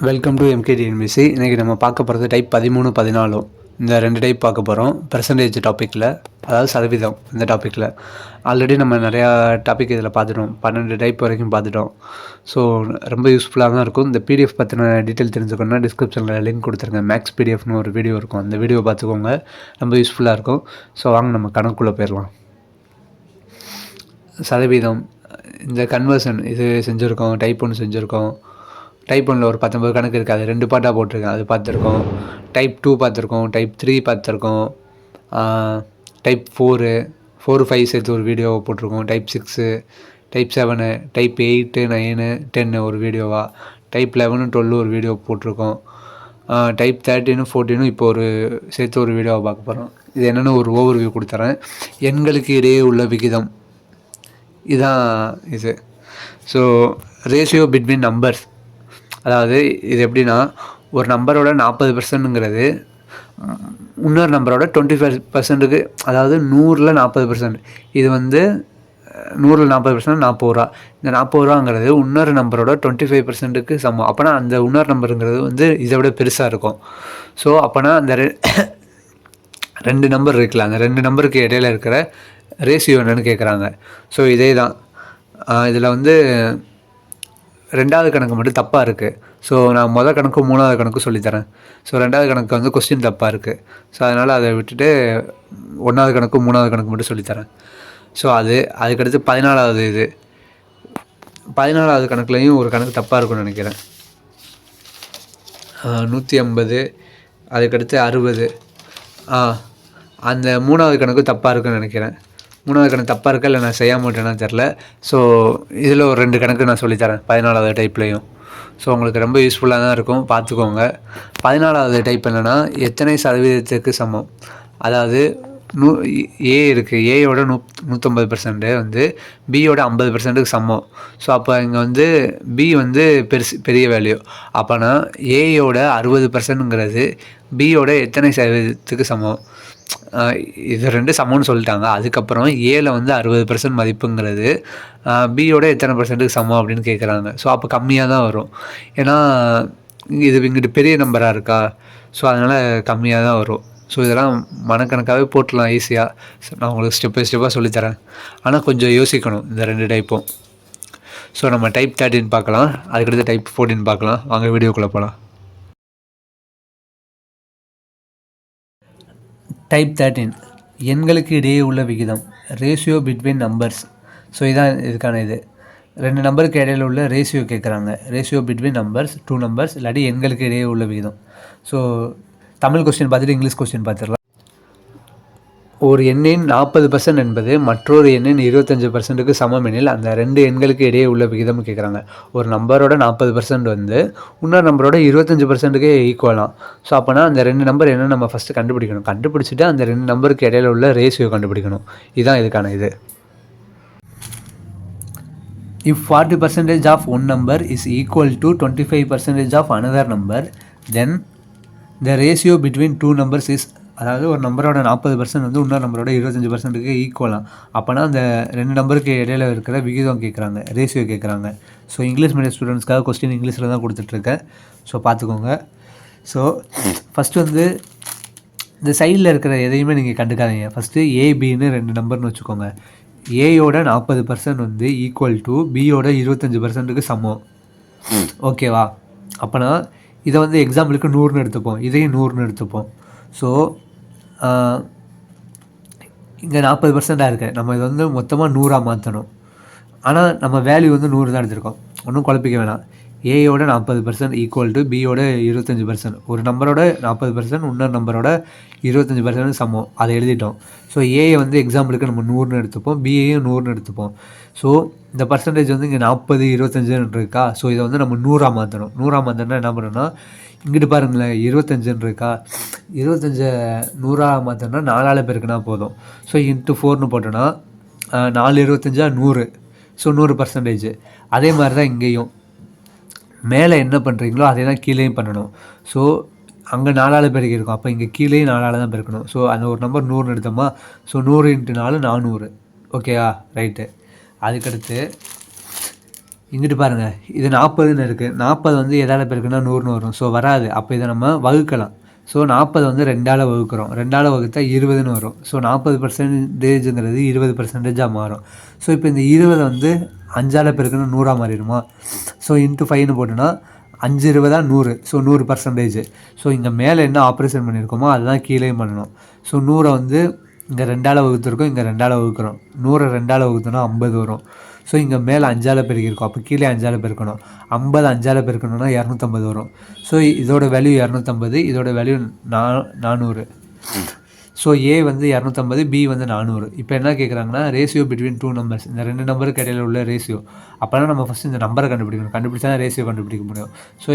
Welcome to எம்கேடிஎன்பிசி. இன்றைக்கி நம்ம பார்க்க போகிறது டைப் 13, 14 இந்த 2 டைப் பார்க்க போகிறோம். பெர்சன்டேஜ் டாப்பிக்கில், அதாவது சதவீதம் இந்த டாப்பிக்கில். ஆல்ரெடி நம்ம நிறையா டாபிக் இதில் பார்த்துட்டோம். 12 டைப் வரைக்கும் பார்த்துட்டோம். ஸோ ரொம்ப யூஸ்ஃபுல்லாக தான் இருக்கும். இந்த பிடிஎஃப் பற்றின டீட்டெயில் தெரிஞ்சுக்கணுன்னா டிஸ்கிரிப்ஷனில் லிங்க் கொடுத்துருங்க. மேக்ஸ் பிடிஎஃப்னு ஒரு வீடியோ இருக்கும், அந்த வீடியோ பார்த்துக்கோங்க. ரொம்ப யூஸ்ஃபுல்லாக இருக்கும். ஸோ வாங்க நம்ம கணக்குள்ளே போயிடலாம். சதவீதம், இந்த கன்வர்ஷன் இது செஞ்சுருக்கோம். டைப் 1 செஞ்சுருக்கோம். டைப் 1ல் ஒரு 19 கணக்கு இருக்குது, அது 2 பார்ட்டாக போட்டிருக்கேன், அது பார்த்துருக்கோம். டைப் 2 பார்த்துருக்கோம். டைப் 3 பார்த்துருக்கோம். டைப் 4, 5 சேர்த்து ஒரு வீடியோ போட்டிருக்கோம். டைப் 6, டைப் 7, டைப் 8, 9, 10 ஒரு வீடியோவாக. டைப் 11, 12 ஒரு வீடியோ போட்டிருக்கோம். டைப் 13, 14 இப்போ ஒரு சேர்த்து ஒரு வீடியோவை பார்க்க போகிறோம். இது என்னென்னு ஒரு ஓவர்வியூ கொடுத்துறேன். எண்களுக்கு இடையே உள்ள விகிதம் இதுதான் இது. ஸோ ரேஷியோ பிட்வீன் நம்பர்ஸ், அதாவது இது எப்படின்னா, ஒரு நம்பரோட 40%ங்கிறது இன்னொரு நம்பரோட 25%க்கு, அதாவது 100ல் 40%. இது வந்து 100ல் 40% 40 ரூபா. இந்த 40 ரூபாங்கிறது இன்னொரு நம்பரோட 25%க்கு சமம். அப்போனா அந்த இன்னொரு நம்பருங்கிறது வந்து இதை விட பெருசாக இருக்கும். ஸோ அப்போனா அந்த 2 நம்பர் இருக்குல்ல, அந்த 2 நம்பருக்கு இடையில இருக்கிற ரேஷியோ என்னன்னு கேட்குறாங்க. ஸோ இதே தான். இதில் வந்து 2வது கணக்கு மட்டும் தப்பாக இருக்குது. ஸோ நான் மொதல் கணக்கு 3வது கணக்கு சொல்லித்தரேன். ஸோ 2வது கணக்கு வந்து கொஸ்டின் தப்பாக இருக்குது. ஸோ அதனால் அதை விட்டுட்டு 1வது கணக்கு 3வது கணக்கு மட்டும் சொல்லித்தரேன். ஸோ அதுக்கடுத்து 14வது இது. 14வது கணக்குலையும் ஒரு கணக்கு தப்பாக இருக்கும்னு நினைக்கிறேன். 150, அதுக்கடுத்து 60. அந்த 3வது கணக்கு தப்பாக இருக்குன்னு நினைக்கிறேன். 3வது கணக்கு தப்பாக இருக்கா இல்லை நான் செய்ய மாட்டேன்னா தெரில. ஸோ இதில் ஒரு 2 கணக்கு நான் சொல்லித்தரேன் 14வது டைப்லேயும். ஸோ உங்களுக்கு ரொம்ப யூஸ்ஃபுல்லாக தான் இருக்கும், பார்த்துக்கோங்க. 14வது டைப் என்னென்னா, எத்தனை சதவீதத்துக்கு சமம். அதாவது ஏ இருக்குது, ஏயோட 150% வந்து பியோட 50%க்கு சமம். ஸோ அப்போ இங்கே வந்து பி வந்து பெரிய வேல்யூ. அப்போனா ஏயோட 60%ங்கிறது பியோட எத்தனை சதவீதத்துக்கு சமம். இது 2 சமம்னு சொல்லிட்டாங்க. அதுக்கப்புறம் ஏல வந்து 60% மதிப்புங்கிறது பியோட எத்தனை பர்சன்ட்டுக்கு சமம் அப்படின்னு கேட்குறாங்க. ஸோ அப்போ கம்மியாக தான் வரும். ஏன்னா இது இங்கிட்டு பெரிய நம்பராக இருக்கா. ஸோ அதனால் கம்மியாக தான் வரும். ஸோ இதெல்லாம் மனக்கணக்காகவே போட்டுடலாம் ஈஸியாக. நான் உங்களுக்கு ஸ்டெப் பை ஸ்டெப்பாக சொல்லித்தரேன். ஆனால் கொஞ்சம் யோசிக்கணும் இந்த 2 டைப்பும். ஸோ நம்ம டைப் 13 பார்க்கலாம், அதுக்கடுத்து டைப் 14 பார்க்கலாம். வாங்க வீடியோக்குள்ளே போகலாம். டைப் 13, எண்களுக்கு இடையே உள்ள விகிதம், ரேஷியோ பிட்வீன் நம்பர்ஸ். ஸோ இதான் இதுக்கான இது. 2 நம்பருக்கு இடையில உள்ள ரேஷியோ கேட்குறாங்க. ரேஷியோ பிட்வீன் நம்பர்ஸ், 2 நம்பர்ஸ், இல்லாட்டி எண்களுக்கு இடையே உள்ள விகிதம். ஸோ தமிழ் கொஸ்டின் பார்த்துட்டு இங்கிலீஷ் கொஸ்டின் பார்த்துடலாம். ஒரு எண்ணின் 40% என்பது மற்றொரு எண்ணின் 25%க்கு சமம் எனில் அந்த 2 எண்களுக்கு இடையே உள்ள விகிதம் கேட்குறாங்க. ஒரு நம்பரோட 40% வந்து இன்னொரு நம்பரோட 25%க்கே ஈக்குவலாம். ஸோ அப்போனா அந்த 2 நம்பர் என்ன நம்ம ஃபஸ்ட்டு கண்டுபிடிக்கணும். கண்டுபிடிச்சிட்டு அந்த 2 நம்பருக்கு இடையில உள்ள ரேஷியோ கண்டுபிடிக்கணும். இதுதான் இதுக்கான இது. If 40% of one number is equal to 25% of another number, then the ratio between two numbers is, அதாவது ஒரு நம்பரோட 40% வந்து இன்னொரு நம்பரோட 25%க்கு ஈக்குவலாம். அப்போனா அந்த 2 நம்பருக்கு இடையில இருக்கிற விகிதம் கேட்குறாங்க, ரேஷியோ கேட்குறாங்க. ஸோ இங்கிலீஷ் மீடியம் ஸ்டூடெண்ட்ஸ்க்காக கொஸ்டின் இங்கிலீஷில் தான் கொடுத்துட்ருக்கேன். ஸோ பார்த்துக்கோங்க. ஸோ ஃபஸ்ட்டு வந்து இந்த சைடில் இருக்கிற எதையுமே நீங்கள் கண்டுக்காதீங்க. ஃபஸ்ட்டு ஏபின்னு 2 நம்பர்னு வச்சுக்கோங்க. ஏயோட 40% வந்து ஈக்குவல் டு பியோட 25%க்கு சமம். ஓகேவா? அப்போனா இதை வந்து எக்ஸாம்பிளுக்கு 100ன்னு எடுத்துப்போம், இதையும் 100ன்னு எடுத்துப்போம். ஸோ இங்கே 40%ஆக இருக்குது. நம்ம இதை வந்து மொத்தமாக 100ஆக மாற்றணும். ஆனால் நம்ம வேல்யூ வந்து 100 தான் எடுத்திருக்கோம். ஒன்றும் குழப்பிக்க வேணாம். ஏயோட 40% ஈக்குவல் டு பியோட 25%. ஒரு நம்பரோட 40%, இன்னொரு நம்பரோட 25% சமம். அதை எழுதிட்டோம். ஸோ ஏயை வந்து எக்ஸாம்பிளுக்கு நம்ம 100ன்னு எடுத்துப்போம், பிஏயும் 100ன்னு எடுத்துப்போம். ஸோ இந்த பர்சன்டேஜ் வந்து இங்கே 40, 25ன்னு இருக்கா. ஸோ இதை வந்து நம்ம 100ஆக மாற்றணும். 100ஆக மாற்றணும்னா என்ன பண்ணணும்னா, இங்கிட்டு பாருங்களேன் 25ன்னு இருக்கா. 25 100ஆக மாற்றணும்னா 4ஆல் பெருக்குனா போதும். ஸோ இன்ட்டு 4ன்னு போட்டோன்னா 4 25 100. ஸோ 100%. அதே மாதிரி தான் இங்கேயும் மேலே என்ன பண்ணுறீங்களோ அதே தான் கீழேயும் பண்ணணும். ஸோ அங்கே 4ஆல் பெருக்கியிருக்கோம், அப்போ இங்கே கீழேயும் 4ஆல் தான் பெருக்கணும். ஸோ அந்த ஒரு நம்பர் 100ன்னு எடுத்தோமா. ஸோ 100 × 4 400. ஓகேவா? ரைட்டு. அதுக்கடுத்து இங்கிட்டு பாருங்கள், இது 40ன்னு இருக்குது. 40 வந்து எதால பெருக்குனா 100ன்னு வரும். ஸோ வராது. அப்போ இதை நம்ம வகுக்கலாம். ஸோ 40 வந்து 2ஆல் வகுக்கிறோம். 2ஆல் வகுத்தா 20ன்னு வரும். ஸோ 40%ங்கிறது 20%ஆ மாறும். ஸோ இப்போ இந்த 20 வந்து 5ஆல் பெருக்குனா 100ஆ மாறிடுமா? ஸோ இன்ட்டு 5ன்னு போட்டோன்னா 5 20 100. ஸோ 100%. ஸோ இங்கே மேலே என்ன ஆப்ரேஷன் பண்ணியிருக்கோமோ அதுதான் கீழேயும் பண்ணணும். ஸோ 100 வந்து இங்கே 2ஆல் வகுத்துருக்கோம், இங்கே 2ஆல் வகுக்கிறோம். 100 2ஆல் வகுத்தோன்னா 50 வரும். ஸோ இங்கே மேலே 5ஆல் பெருக்கியிருக்கோம், அப்போ கீழே 5ஆல் பெருக்கணும். 50 5ஆல் பெருக்கணும்னா 250 வரும். ஸோ இதோட வேல்யூ 250, இதோட வேல்யூ 400. ஸோ ஏ வந்து 250, பி வந்து 400. இப்போ என்ன கேட்குறாங்கன்னா ரேஷியோ பிட்வீன் 2 நம்பர்ஸ், இந்த 2 நம்பருக்கு இடையில உள்ள ரேஷியோ. அப்போனா நம்ம ஃபஸ்ட்டு இந்த நம்பரை கண்டுபிடிக்கணும், கண்டுபிடிச்சா தான் ரேஷியோ கண்டுபிடிக்க முடியும். ஸோ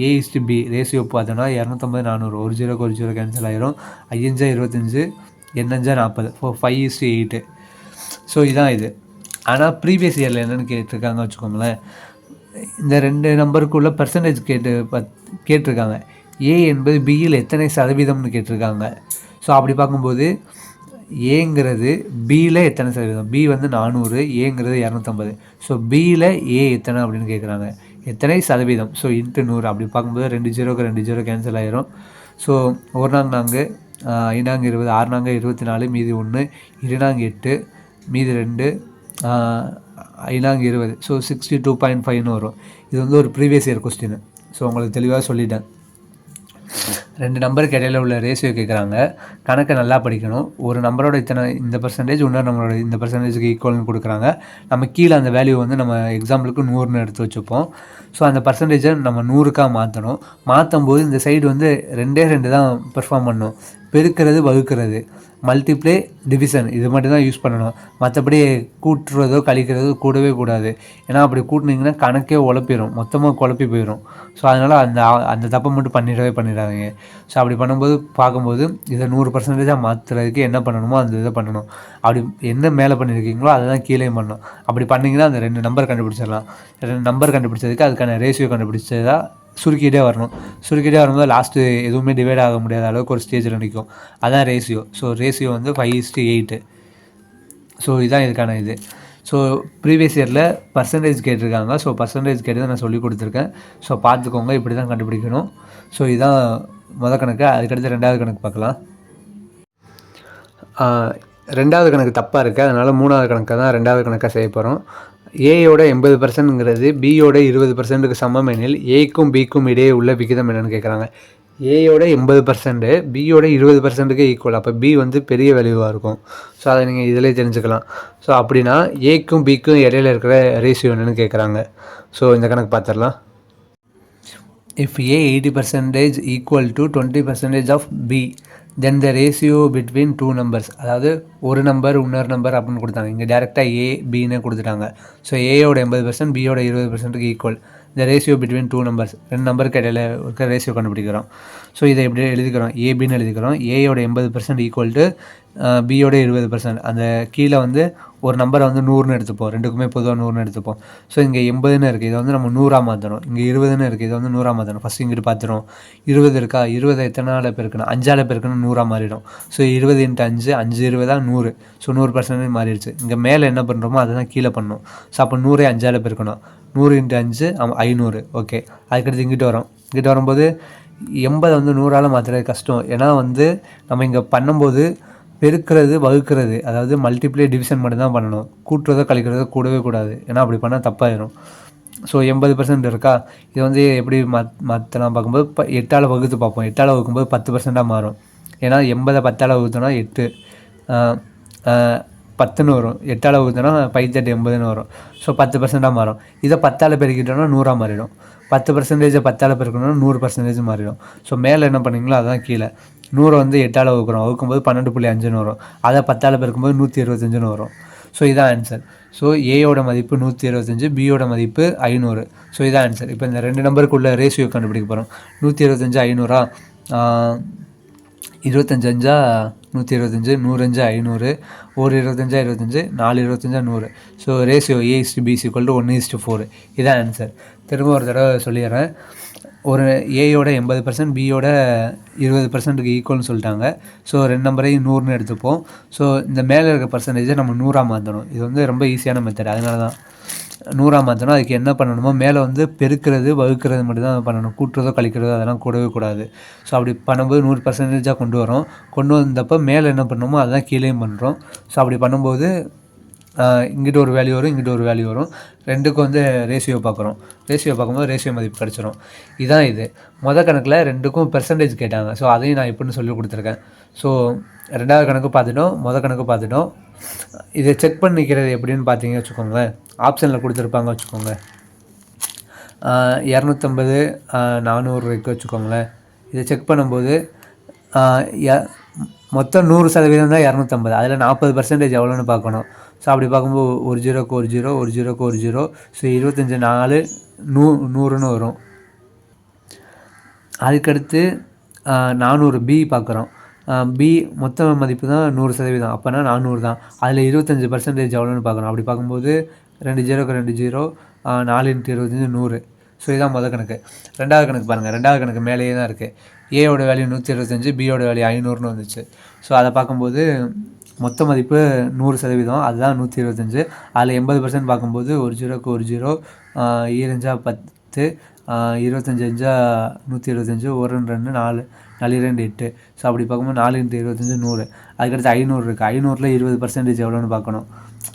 ஏ/பி ரேஷியோ பார்த்தோன்னா 250 400, ஒரு ஜீரோக்கு ஒரு ஜீரோ கேன்சல் ஆயிரும். 5 25, எண்ணஞ்சா 40. 5:8. ஸோ இதான் இது. ஆனால் ப்ரீவியஸ் இயரில் என்னென்னு கேட்டிருக்காங்க வச்சுக்கோங்களேன், இந்த 2 நம்பருக்குள்ள பர்சன்டேஜ் கேட்டிருக்காங்க. ஏ என்பது பியில் எத்தனை சதவீதம்னு கேட்டிருக்காங்க. ஸோ அப்படி பார்க்கும்போது ஏங்கிறது பியில் எத்தனை சதவீதம், பி வந்து 400, ஏங்கிறது 250. ஸோ பியில் ஏ எத்தனை அப்படின்னு கேட்குறாங்க, எத்தனை சதவீதம். So into 100. அப்படி பார்க்கும்போது 2 ஜீரோக்கு 2 ஜீரோ கேன்சல் ஆயிரும். ஸோ 1 நாங்க 4, 5 நாங்க 20, 6 நாங்க 24, மீதி 1, 2 நாங்க 8, மீதி 2, 5 நாங்க 20. ஸோ 62.5ன்னு வரும். இது வந்து ஒரு ப்ரீவியஸ் இயர் கொஸ்டின். ஸோ உங்களுக்கு தெளிவாக சொல்லிட்டேன். 2 நம்பருக்கு இடையில உள்ள ரேஷியோ கேட்குறாங்க. கணக்கை நல்லா படிக்கணும். ஒரு நம்பரோட இந்த பர்சன்டேஜ் இன்னொரு நம்மளோட இந்த பர்சன்டேஜுக்கு ஈக்குவல்னு கொடுக்குறாங்க. நம்ம கீழே அந்த வேல்யூ வந்து நம்ம எக்ஸாம்பிளுக்கு 100ன்னு எடுத்து வச்சுப்போம். ஸோ அந்த பர்சன்டேஜை நம்ம 100க்காக மாற்றணும். மாற்றும் போது இந்த சைடு வந்து 2 தான் பெர்ஃபார்ம் பண்ணணும். பெருக்கிறது, வகுக்கிறது, மல்டிப்ளே, டிவிஷன், இது மட்டும் தான் யூஸ் பண்ணணும். மற்றபடி கூட்டுறதோ கழிக்கிறதோ கூடவே கூடாது. ஏன்னா அப்படி கூட்டினீங்கன்னா கணக்கே உழப்பிடும், மொத்தமாக குழப்பி போயிடும். ஸோ அதனால் அந்த தப்பை மட்டும் பண்ணிடாதீங்க. ஸோ அப்படி பண்ணும்போது பார்க்கும்போது இதை 100%ஆக மாற்றுறதுக்கு என்ன பண்ணணுமோ அந்த இதை பண்ணணும். அப்படி என்ன மேலே பண்ணியிருக்கீங்களோ அதை தான் கீழே பண்ணணும். அப்படி பண்ணிங்கன்னா அந்த 2 நம்பர் கண்டுபிடிச்சிடலாம். 2 நம்பர் கண்டுபிடிச்சதுக்கு அதுக்கான ரேஷியோ கண்டுபிடிச்சதா சுருக்கிட்டே வரணும். சுருக்கிட்டே வரும்போது லாஸ்ட்டு எதுவுமே டிவைட் ஆக முடியாத அளவுக்கு ஒரு ஸ்டேஜில் நிற்கும். அதான் ரேஷியோ. ஸோ ரேஷியோ வந்து 5:8. ஸோ இதுதான் இதுக்கான இது. ஸோ ப்ரீவியஸ் இயரில் பர்சன்டேஜ் கேட்டிருக்காங்க. ஸோ பர்சன்டேஜ் கேட்டு தான் நான் சொல்லி கொடுத்துருக்கேன். ஸோ பார்த்துக்கோங்க, இப்படி தான் கண்டுபிடிக்கணும். ஸோ இதுதான் முதல் கணக்கு. அதுக்கடுத்து 2வது கணக்கு பார்க்கலாம். 2வது கணக்கு தப்பாக இருக்குது, அதனால் 3வது கணக்கை தான் 2வது கணக்காக செய்ய போகிறோம். ஏயோட 80%ங்கிறது பியோட 20%க்கு சமம் எனில் ஏக்கும் பிக்கும் இடையே உள்ள விகிதம் என்னென்னு கேட்குறாங்க. ஏயோட 80%, பியோட 20%க்கு ஈக்குவல். அப்போ பி வந்து பெரிய வேல்யூவாக இருக்கும். ஸோ அதை நீங்கள் இதிலே தெரிஞ்சுக்கலாம். ஸோ அப்படின்னா ஏக்கும் பிக்கும் இடையில இருக்கிற ரேஷியோ என்னென்னு கேட்குறாங்க. ஸோ இந்த கணக்கு பார்த்துடலாம். If A 80% equal to 20% of B, then the ratio between two numbers, அதாவது ஒரு நம்பர் இன்னொரு நம்பர் அப்படின்னு கொடுத்தாங்க. இங்கே டேரெக்டாக ஏ பின்னு கொடுத்துட்டாங்க. ஸோ ஏயோட 80%, பியோட 20%க்கு ஈக்குவல். இந்த ரேஷியோ பிட்வீன் 2 நம்பர்ஸ், 2 நம்பருக்கு இடையில இருக்க ரேஷியோ கண்டுபிடிக்கிறோம். ஸோ இதை எப்படி எழுதிக்கிறோம், ஏபின்னு எழுதிக்கிறோம். ஏயோட 80% ஈக்குவல் டு பியோட 20%. அந்த கீழே வந்து ஒரு நம்பரை வந்து 100ன்னு எடுத்துப்போம், ரெண்டுக்குமே பொதுவாக 100ன்னு எடுத்துப்போம். ஸோ இங்கே 80ன்னு இருக்குது, இதை வந்து நம்ம 100ஆக மாற்றணும். இங்கே 20ன்னு இருக்குது, இதை வந்து 100ஆக மாற்றணும். ஃபஸ்ட்டு இங்கிட்டு பார்த்துரும். 20 இருக்கா, 20 எத்தனால பெருக்கணும், 5ஆல் பெருக்கணும், 100ஆக மாறிடும். ஸோ 20 × 5, 5 20 100. ஸோ 100% மாறிடுச்சு. இங்கே மேலே என்ன பண்ணுறோமோ அதை தான் கீழே பண்ணணும். ஸோ அப்போ 100 5ஆல் பெருக்கணும். 100 × 5 500. ஓகே, அதுக்கடுத்து இங்கிட்டு வரோம். இங்கிட்டு வரும்போது 80 வந்து 100ஆல் மாற்றுறது கஷ்டம். ஏன்னா வந்து நம்ம இங்கே பண்ணும்போது பெருக்கிறது, வகுக்கிறது, அதாவது மல்டிப்ளை, டிவிஷன் மட்டும் தான் பண்ணணும். கூட்டுறதோ கழிக்கிறதோ கூடவே கூடாது. ஏன்னா அப்படி பண்ணால் தப்பாயிடும். ஸோ 80% இருக்கா, இது வந்து எப்படி மாற்றலாம் பார்க்கும்போது 8ஆல் வகுத்து பார்ப்போம். 8ஆல் வகுக்கும்போது 10%ஆக மாறும். ஏன்னா 80 10ஆல் வகுத்தோன்னா 8 10ன்னு வரும். 8ஆல் வகுத்தோன்னா 5 8 80ன்னு வரும். ஸோ 10%ஆக மாறும். இதை 10ஆல் பெருக்கிட்டோன்னா 100ஆக மாறிடும். 10% 10ஆல் பெருக்கணும்னா 100% மாறிடும். ஸோ மேலே என்ன பண்ணீங்களோ அதுதான் கீழே. 100 வந்து 8ஆல் வகுக்கிறோம், வகுக்கும்போது 12.5ன்னு வரும். அதை 10ஆல் பெருக்கும்போது 125ன்னு வரும். ஸோ இதான் ஆன்சர். ஸோ ஏயோட மதிப்பு 125, பியோட மதிப்பு 500. ஸோ இதான் ஆன்சர். இப்போ இந்த 2 நம்பருக்குள்ள ரேஷியோ கண்டுபிடிக்க போகிறோம். 125 500, 25 125, 100 500, 1 25 25, 4 25 100. So ratio A/B = 1:4. இதான் ஆன்சர். திரும்ப ஒரு தடவை சொல்லிடுறேன். ஒரு ஏயோட 80%, பியோட 20%க்கு ஈக்குவல்னு சொல்லிட்டாங்க. ஸோ 2 நம்பரையும் 100ன்னு எடுத்துப்போம். ஸோ இந்த மேலே இருக்க பர்சன்டேஜை நம்ம 100ஆக மாற்றணும். இது வந்து ரொம்ப ஈஸியான மெத்தட், அதனால தான். 100ஆக மாற்றணும். அதுக்கு என்ன பண்ணணுமோ மேலே வந்து பெருக்கிறது வகுக்கிறது மட்டும் தான் பண்ணணும். கூட்டுறதோ கழிக்கிறதோ அதெல்லாம் கூடவே கூடாது. ஸோ அப்படி பண்ணும்போது 100%ஆக கொண்டு வரோம். கொண்டு வந்தப்போ மேலே என்ன பண்ணணுமோ அதுதான் கீழேயும் பண்ணுறோம். ஸோ அப்படி பண்ணும்போது இங்கிட்ட ஒரு வேல்யூ வரும், இங்கிட்ட ஒரு வேல்யூ வரும். 2க்கும் வந்து ரேஷியோ பார்க்குறோம். ரேஷியோ பார்க்கும்போது ரேஷியோ மதிப்பு கிடச்சிரும். இதான் இது. கணக்கில் 2க்கும் பெர்சன்டேஜ் கேட்டாங்க. ஸோ அதையும் நான் எப்படின்னு சொல்லி கொடுத்துருக்கேன். ஸோ 2வது கணக்கு பார்த்துட்டோம், கணக்கு பார்த்துட்டோம். இதை செக் பண்ணிக்கிறது எப்படின்னு பார்த்தீங்க வச்சுக்கோங்களேன். ஆப்ஷனில் கொடுத்துருப்பாங்க வச்சுக்கோங்க. 250 400 இருக்குது வச்சுக்கோங்களேன். இதை செக் பண்ணும்போது மொத்தம் 100% தான் 250. அதில் 40% எவ்வளோன்னு பார்க்கணும். ஸோ அப்படி பார்க்கும்போது ஒரு ஜீரோக்கு ஒரு ஜீரோ, ஒரு ஜீரோக்கு ஒரு ஜீரோ. ஸோ 25 4 100ன்னு வரும். அதுக்கடுத்து 400 பி பார்க்குறோம். பி மொத்த மதிப்பு தான் 100%. அப்போனா 400 தான். அதில் 25% எவ்வளோன்னு பார்க்குறோம். அப்படி பார்க்கும்போது 2 ஜீரோக்கு 2 ஜீரோ, 4 × 25 100. ஸோ இதுதான் கணக்கு. 2வது கணக்கு பாருங்கள். 2வது கணக்கு மேலேயே தான் இருக்குது. ஏயோட வேல்யூ 125, பியோட வேல்யூ 500ன்னு வந்துச்சு. ஸோ அதை பார்க்கும்போது மொத்த மதிப்பு 100%, அதுதான் 125. அதில் 80% பார்க்கும்போது ஒரு ஜீரோக்கு ஒரு ஜீரோ, 2 10, 25 125, 1 2 4 4 2 8. ஸோ அப்படி பார்க்கும்போது 4 × 25 100. அதுக்கடுத்து 500 இருக்குது. 500ல் 20% எவ்வளோன்னு பார்க்கணும்.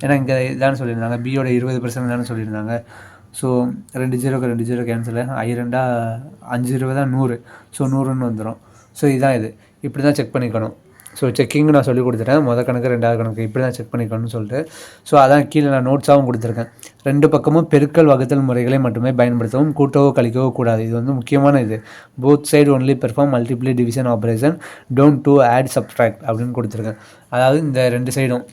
ஏன்னா இங்கே இதானே சொல்லியிருந்தாங்க, பியோட 20% தானே சொல்லியிருந்தாங்க. ஸோ 2 ஜீரோக்கு 2 ஜீரோ கேன்சலு, 2 5 20 100. ஸோ 100ன்னு வந்துடும். ஸோ இதுதான் இது. இப்படி தான் செக் பண்ணிக்கணும். ஸோ செக்கிங்கு நான் சொல்லி கொடுத்துட்டேன். கணக்கு 2வது கணக்கு இப்படி தான் செக் பண்ணிக்கணும்னு சொல்லிட்டு. ஸோ அதான் கீழே நான் நோட்ஸாகவும் கொடுத்துருக்கேன். 2 பக்கமும் பெருக்கல் வகுத்தல் முறைகளை மட்டுமே பயன்படுத்தவும், கூட்டவோ கழிக்கவோ கூடாது. இது வந்து முக்கியமான இது. Both side only perform multiply division operation, don't do add subtract அப்படின்னு கொடுத்துருக்கேன். அதாவது இந்த 2 சைடும்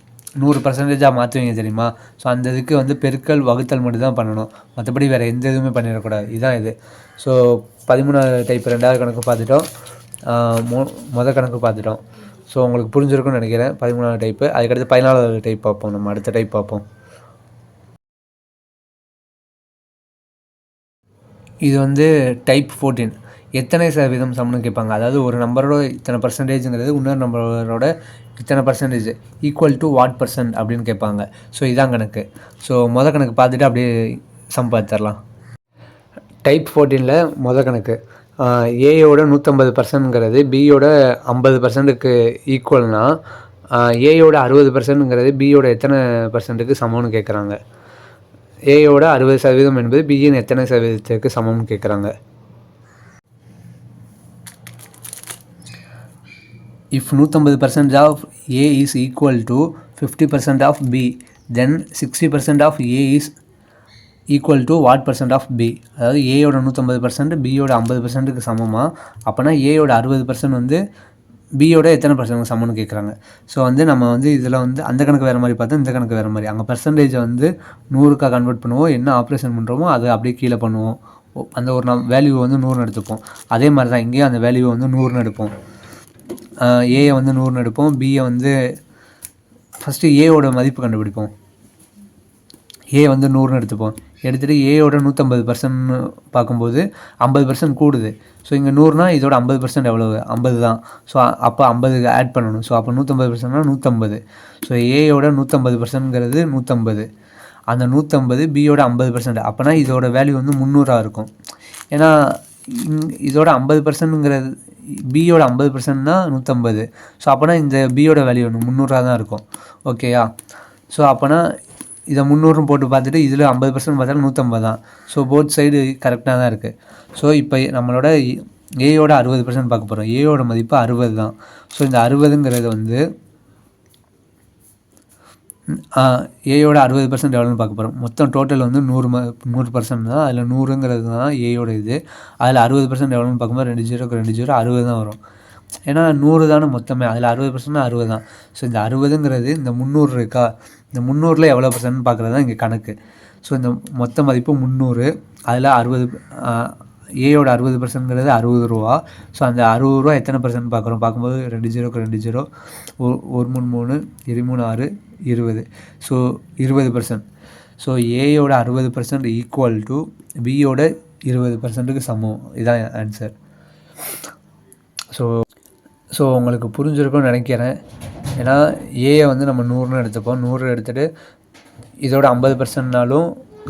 100%ஆக மாற்றுவீங்க தெரியுமா. ஸோ அந்த இதுக்கு வந்து பெருக்கல் வகுத்தல் மட்டும் தான் பண்ணணும். மற்றபடி வேறு எந்த இதுவுமே பண்ணிடக்கூடாது. இதுதான் இது. ஸோ 13வது டைப் 2வது கணக்கு பார்த்துட்டோம். கணக்கு பார்த்துட்டோம். ஸோ உங்களுக்கு புரிஞ்சிருக்கும்னு நினைக்கிறேன் 13வது டைப்பு. அதுக்கடுத்து 14வது டைப் பார்ப்போம். நம்ம அடுத்த டைப் பார்ப்போம். இது வந்து டைப் 14. எத்தனை சதவீதம் சமம்னு கேட்பாங்க. அதாவது ஒரு நம்பரோட இத்தனை பர்சன்டேஜுங்கிறது இன்னொரு நம்பரோட இத்தனை percentage equal to what percent அப்படின்னு கேட்பாங்க. ஸோ இதான் கணக்கு. ஸோ கணக்கு பார்த்துட்டு அப்படியே சம் பார்த்துடலாம். டைப் 14ல் கணக்கு ஏயோட 150%ங்கிறது பியோட 50%க்கு ஈக்குவல்னா ஏயோட 60%ங்கிறது பியோட எத்தனை பர்சன்ட்டுக்கு சமம்னு கேட்குறாங்க. ஏயோட 60% என்பது பியின் எத்தனை சதவீதத்திற்கு சமம்னு கேட்குறாங்க. If 150% of A is equal to 50% of B, then 60% of A is equal to what percent of B. அதாவது ஏயோட 150%, பியோட 50%க்கு சமமாக. அப்போனா ஏயோட 60% வந்து பியோட எத்தனை பர்சன்ட் சமம்னு கேட்குறாங்க. ஸோ வந்து நம்ம வந்து இதில் வந்து அந்த கணக்கு வேறு மாதிரி பார்த்தோம், இந்த கணக்கு வேறு மாதிரி. அங்கே பர்சன்டேஜை வந்து 100க்காக கன்வெர்ட் பண்ணுவோம். என்ன ஆப்ரேஷன் பண்ணுறோமோ அதை அப்படியே கீழே பண்ணுவோம். அந்த ஒரு வேல்யூவை வந்து 100ன்னு எடுத்துப்போம். அதே மாதிரி தான் இங்கேயும் அந்த வேல்யூவை வந்து 100ன்னு எடுப்போம். ஏயை வந்து 100ன்னு எடுப்போம். பியை வந்து ஃபஸ்ட்டு ஏயோட மதிப்பு கண்டுபிடிப்போம். ஏ வந்து 100ன்னு எடுத்துப்போம். எடுத்துகிட்டு ஏயோட 150% பார்க்கும்போது 50% கூடுது. ஸோ இங்கே 100னா இதோட 50% எவ்வளவு? 50 தான். ஸோ அப்போ 50 ஆட் பண்ணணும். ஸோ அப்போ 150%னா 150. ஸோ ஏயோட 150%ங்கிறது 150. அந்த 150 பியோட 50%. அப்போனா இதோட வேல்யூ வந்து 300 இருக்கும். ஏன்னா இதோட 50%ங்கிறது பியோட 50%னா 150. ஸோ அப்போனா இந்த பியோட வேல்யூ 300 தான் இருக்கும். ஓகேயா? ஸோ அப்போனா இதை 300 போட்டு பார்த்துட்டு இதில் 50% பார்த்தாலும் 150 தான். ஸோ போத் சைடு கரெக்டாக தான் இருக்குது. ஸோ இப்போ நம்மளோட ஏயோட 60% பார்க்க போகிறோம். ஏயோட மதிப்பு 60 தான். ஸோ இந்த 60ங்கிறது வந்து ஏயோட 60% எவ்வளோன்னு பார்க்க போகிறோம். மொத்தம் டோட்டல் வந்து 100% தான். அதில் 100ங்கிறது தான் ஏயோட இது. அதில் 60% எவ்வளோன்னு பார்க்கும்போது 2 ஜீரோக்கு 2 ஜீரோ 60 தான் வரும். ஏன்னா 100 தானே மொத்தமே. அதில் 60% 60 தான். ஸோ இந்த 60ங்கிறது இந்த 300 இருக்கா, இந்த 300ல் எவ்வளோ பர்சன்ட்னு பார்க்குறது தான் இங்கே கணக்கு. ஸோ இந்த மொத்த மதிப்பு 300. அதில் 60 ஏயோட 60%ங்கிறது 60 ரூபா. ஸோ அந்த 60 ரூபா எத்தனை பர்சன்ட் பார்க்குறோம். பார்க்கும்போது 2 ஜீரோக்கு 2 ஜீரோ, 1 3 3 23 6 20. ஸோ 20%. ஸோ ஏயோட 60% ஈக்குவல் டு பியோட 20%க்கு சமம். இதுதான் ஆன்சர். ஸோ உங்களுக்கு புரிஞ்சிருக்கும்னு நினைக்கிறேன். ஏன்னா ஏயை வந்து நம்ம 100ன்னு எடுத்துப்போம். 100 எடுத்துகிட்டு இதோட 50%னாலும்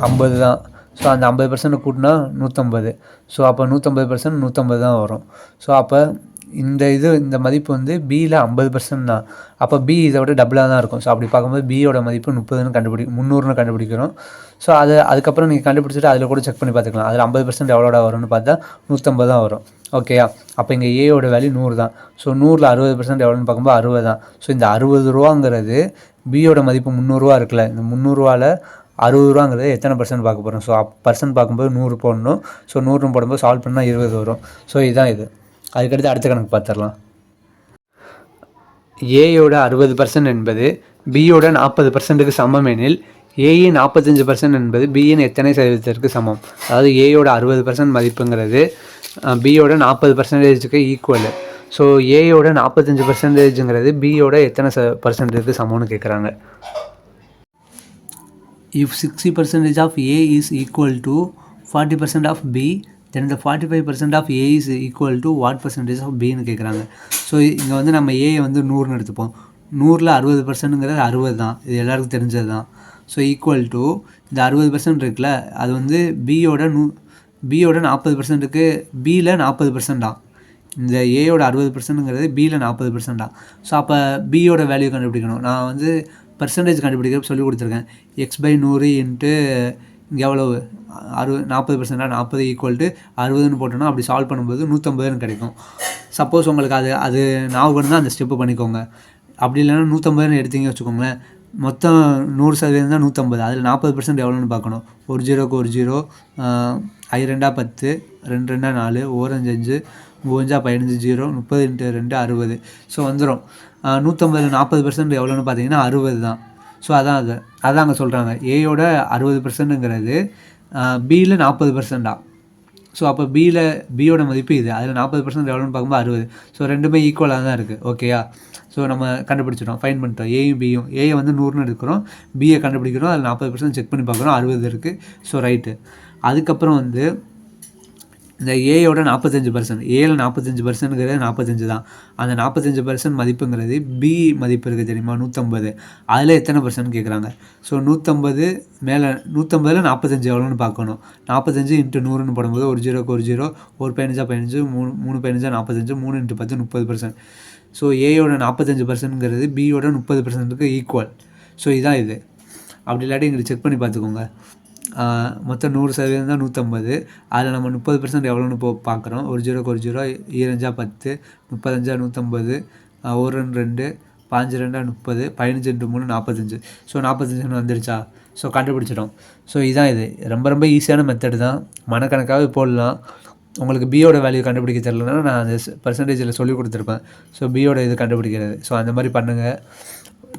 50 தான். ஸோ அந்த 50% கூட்டினா 150. ஸோ அப்போ 150% 150 தான் வரும். ஸோ அப்போ இந்த மதிப்பு வந்து பியில் 50% தான். அப்போ பி இதை விட டபுளாக தான் இருக்கும். ஸோ அப்படி பார்க்கும்போது பியோட மதிப்பு 300ன்னு கண்டுபிடிக்கிறோம். ஸோ அதுக்கப்புறம் நீங்கள் கண்டுபிடிச்சிட்டு அதில் கூட செக் பண்ணி பார்த்துக்கலாம். அதில் 50% எவ்வளோட வரும்னு பார்த்தா 150 தான் வரும். ஓகேயா? அப்போ இங்கே ஏயோட வேல்யூ 100 தான். ஸோ 100ல் 60% எவ்வளோன்னு பார்க்கும்போது 60 தான். ஸோ இந்த 60 ரூபாங்கிறது பியோட மதிப்பு 300 ரூபா இருக்குல்ல, இந்த 300 ரூபாவில் 60 ரூபாங்கிறது எத்தனை பர்சன்ட் பார்க்க போகிறோம்? ஸோ பர்சன்ட் பார்க்கும்போது 100 போடணும். ஸோ 100 போடும்போது சால்வ் பண்ணால் 20 வரும். ஸோ இதுதான் இது. அதுக்கடுத்து அடுத்த கணக்கு பார்த்துடலாம். ஏயோட 60% என்பது பியோட 40%க்கு சமம் எனில் ஏயின் 45% என்பது பியின் எத்தனை சதவீதத்திற்கு சமம்? அதாவது ஏயோட 60% மதிப்புங்கிறது பியோட 40%க்கு ஈக்குவல். ஸோ ஏயோட 45%ங்கிறது பியோட எத்தனை பர்சன்டேஜுக்கு சமம்னு கேட்குறாங்க. If 60% of A is equal to 40% of B, then the 45% of A is equal to what percentage of Bன்னு கேட்குறாங்க. ஸோ இங்கே வந்து நம்ம ஏயை வந்து 100ன்னு எடுத்துப்போம். 100ல் 60%ங்கிறது 60 தான். இது எல்லாருக்கும் தெரிஞ்சது தான். ஸோ ஈக்குவல் டு இந்த 60% இருக்குல்ல, அது வந்து பியோட 40%க்கு பியில் 40% தான். இந்த ஏயோட 60%ங்கிறது பியில் 40% தான். ஸோ அப்போ பியோட வேல்யூ கண்டுபிடிக்கணும். நான் வந்து பர்சன்டேஜ் கண்டுபிடிக்க சொல்லி கொடுத்துருக்கேன். x/100 இன்ட்டு இங்கே எவ்வளவு 40%, 40 ஈக்குவல் டு 60ன்னு போட்டோன்னா அப்படி சால்வ் பண்ணும்போது 150ன்னு கிடைக்கும். சப்போஸ் உங்களுக்கு அது ஞாபகம் தான் அந்த ஸ்டெப்பு பண்ணிக்கோங்க. அப்படி இல்லைன்னா 150ன்னு எடுத்தீங்க வச்சுக்கோங்களேன். மொத்தம் 100% தான் 150. அதில் 40% எவ்வளோன்னு பார்க்கணும். 1 0க்கு 1 0, I 2 10, 2 2 4, 1 5 5, 3 5 15 0, 30 × 2 60. ஸோ வந்துடும். 150ல் 40% எவ்வளோன்னு பார்த்தீங்கன்னா 60 தான். ஸோ அதான் அங்கே சொல்கிறாங்க. ஏயோட 60%ங்கிறது பியில் 40%. ஸோ அப்போ பியோட மதிப்பு இது. அதில் 40% எவ்வளோன்னு பார்க்கும்போது 60. ஸோ ரெண்டுமே ஈக்குவலாக தான் இருக்குது. ஓகேயா? ஸோ நம்ம கண்டுபிடிச்சிட்டோம், ஃபைன் பண்ணிட்டோம். ஏயும் பியும், ஏயை வந்து 100ன்னு எடுக்கிறோம், பியை கண்டுபிடிக்கிறோம். அதில் 40% செக் பண்ணி பார்க்குறோம், 60 இருக்குது. So right. அதுக்கப்புறம் வந்து இந்த ஏயோட 45%, ஏயில் 45%ங்கிறது 45 தான். அந்த 45% மதிப்புங்கிறது பி மதிப்பு இருக்குது தெரியுமா, 150. அதில் எத்தனை பர்சன்ட் கேட்குறாங்க. ஸோ 150 மேலே 150ல் 45 எவ்வளோன்னு பார்க்கணும். 45 × 100ன்னு போடும்போது 1 0க்கு 1 0, 1 15 15, 3 15 45, 3 × 10 30%. ஸோ ஏயோட 45%ங்கிறது பியோட 30%க்கு ஈக்குவல். ஸோ இதுதான் இது. அப்படி இல்லாட்டி எங்களுக்கு செக் பண்ணி பார்த்துக்கோங்க. மொத்தம் 100% தான் 150. அதில் நம்ம 30% எவ்வளோன்னு பார்க்குறோம். 1 0க்கு 1 0, 2 5 10, 35 150, 1 2 5 2 30, 15 × 3 45. ஸோ 45 வந்துருச்சா? ஸோ கண்டுபிடிச்சிட்டோம். ஸோ இதுதான் இது. ரொம்ப ரொம்ப ஈஸியான மெத்தடு தான். மனக்கணக்காகவே போடலாம். உங்களுக்கு பியோட வேல்யூ கண்டுபிடிக்க தெரியலன்னா நான் அந்த பர்சன்டேஜில் சொல்லி கொடுத்துருப்பேன். ஸோ பியோட இது கண்டுபிடிக்கிறது. ஸோ அந்த மாதிரி பண்ணுங்கள்.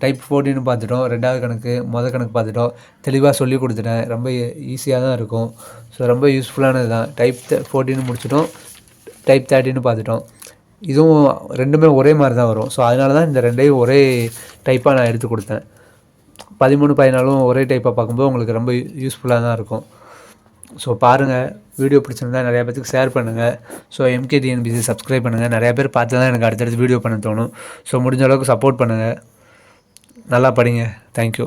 டைப் 14 பார்த்துட்டோம். 2வது கணக்கு, கணக்கு பார்த்துட்டோம். தெளிவாக சொல்லி கொடுத்துட்டேன். ரொம்ப ஈஸியாக தான் இருக்கும். ஸோ ரொம்ப யூஸ்ஃபுல்லானது தான். டைப் 14 முடிச்சிட்டோம். டைப் 13 பார்த்துட்டோம். இதுவும் ரெண்டுமே ஒரே மாதிரி தான் வரும். ஸோ அதனால தான் இந்த ரெண்டையும் ஒரே டைப்பாக நான் எடுத்து கொடுத்தேன். 13 14 ஒரே டைப்பாக பார்க்கும்போது உங்களுக்கு ரொம்ப யூஸ்ஃபுல்லாக தான் இருக்கும். ஸோ பாருங்கள். வீடியோ பிடிச்சிருந்தா நிறையா பேருக்கு ஷேர் பண்ணுங்கள். ஸோ MKTNPSC சப்ஸ்கிரைப் பண்ணுங்கள். நிறையா பேர் பார்த்து தான் எனக்கு அடுத்தடுத்து வீடியோ பண்ண தோணும். ஸோ முடிஞ்ச அளவுக்கு சப்போர்ட் பண்ணுங்கள். நல்லா படிங்க. தேங்க்யூ.